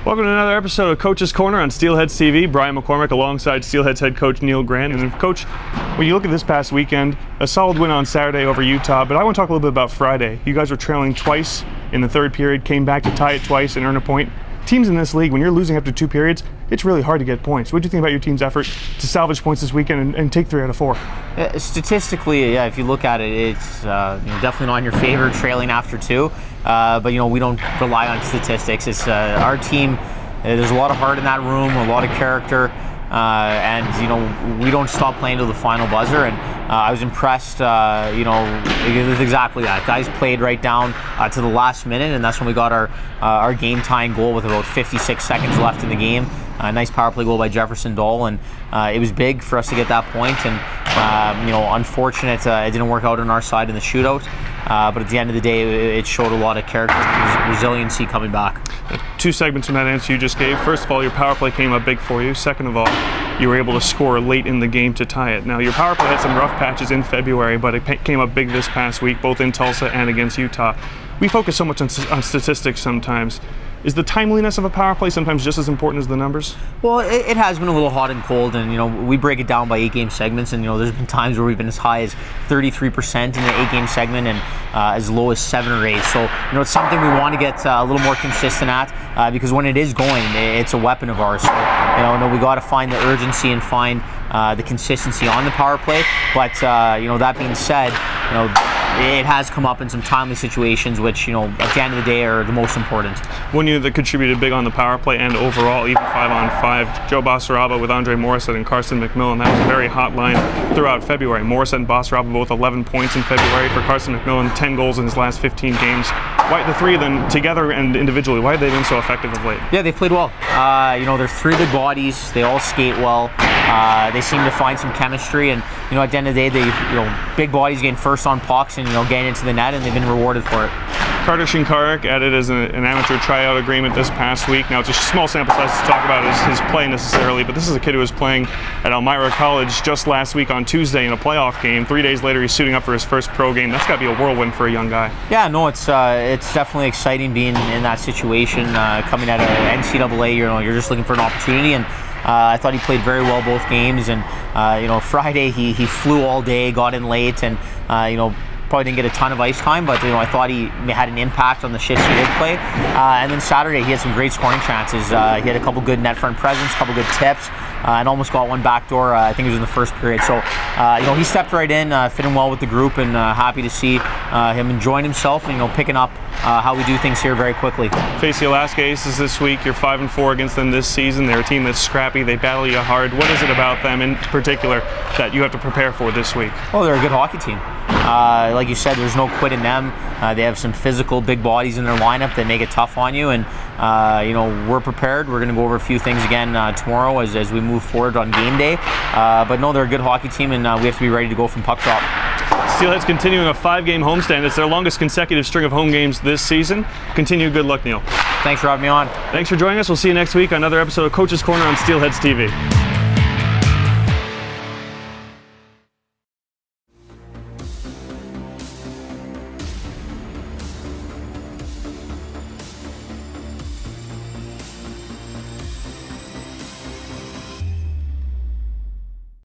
Welcome to another episode of Coach's Corner on Steelheads TV. Brian McCormack alongside Steelheads head coach Neil Grant. And Coach, when you look at this past weekend, a solid win on Saturday over Utah, but I want to talk a little bit about Friday. You guys were trailing twice in the third period, came back to tie it twice and earn a point. Teams in this league, when you're losing after 2 periods, it's really hard to get points. What do you think about your team's effort to salvage points this weekend and take 3 out of 4? Statistically, yeah, if you look at it, it's definitely not in your favor trailing after 2. But we don't rely on statistics. It's our team. There's a lot of heart in that room, a lot of character, and we don't stop playing till the final buzzer. And I was impressed. It was exactly that. Guys played right down to the last minute, and that's when we got our game-tying goal with about 56 seconds left in the game. A nice power play goal by Jefferson Doll, and it was big for us to get that point. And unfortunate it didn't work out on our side in the shootout. But at the end of the day, it showed a lot of character and resiliency coming back. 2 segments from that answer you just gave. First of all, your power play came up big for you. Second of all, you were able to score late in the game to tie it. Now, your power play had some rough patches in February, but it came up big this past week, both in Tulsa and against Utah. We focus so much on statistics sometimes. Is the timeliness of a power play sometimes just as important as the numbers? Well, it has been a little hot and cold, and we break it down by 8-game segments, and there's been times where we've been as high as 33% in the 8-game segment and as low as 7 or 8. So it's something we want to get a little more consistent at because when it is going, it's a weapon of ours. So we got to find the urgency and find the consistency on the power play. But that being said, it has come up in some timely situations, which, at the end of the day, are the most important. One unit that contributed big on the power play and overall, even 5-on-5, Joe Basaraba with Andre Morissette and Carson McMillan. That was a very hot line throughout February. Morissette and Basaraba both 11 points in February. For Carson McMillan, 10 goals in his last 15 games. Why the 3 of them together and individually, why have they been so effective of late? Yeah, they played well. They're 3 big bodies. They all skate well. They seem to find some chemistry, and at the end of the day, they big bodies getting first on pucks and getting into the net, and they've been rewarded for it. Carter Shinkarik added as an amateur tryout agreement this past week. Now, it's a small sample size to talk about his play necessarily, but this is a kid who was playing at Elmira College just last week on Tuesday in a playoff game. 3 days later, he's suiting up for his first pro game. That's got to be a whirlwind for a young guy. Yeah, no, it's definitely exciting being in that situation, coming out of NCAA. You're just looking for an opportunity, and I thought he played very well both games. And Friday he flew all day, got in late, and probably didn't get a ton of ice time, but I thought he had an impact on the shifts he did play. And then Saturday he had some great scoring chances. He had a couple good net front presence, a couple good tips, and almost got one backdoor. I think it was in the first period. So he stepped right in, fitting well with the group, and happy to see him enjoying himself and picking up how we do things here very quickly. Face the Alaska Aces this week. You're 5-4 against them this season. They're a team that's scrappy. They battle you hard. What is it about them in particular that you have to prepare for this week? Oh, they're a good hockey team. Like you said, there's no quit in them. They have some physical big bodies in their lineup that make it tough on you, and we're prepared. We're going to go over a few things again tomorrow as we move forward on game day. But no, they're a good hockey team, and we have to be ready to go from puck drop. Steelheads continuing a 5-game homestand. It's their longest consecutive string of home games this season. Continue. Good luck, Neil. Thanks for having me on. Thanks for joining us. We'll see you next week on another episode of Coach's Corner on Steelheads TV.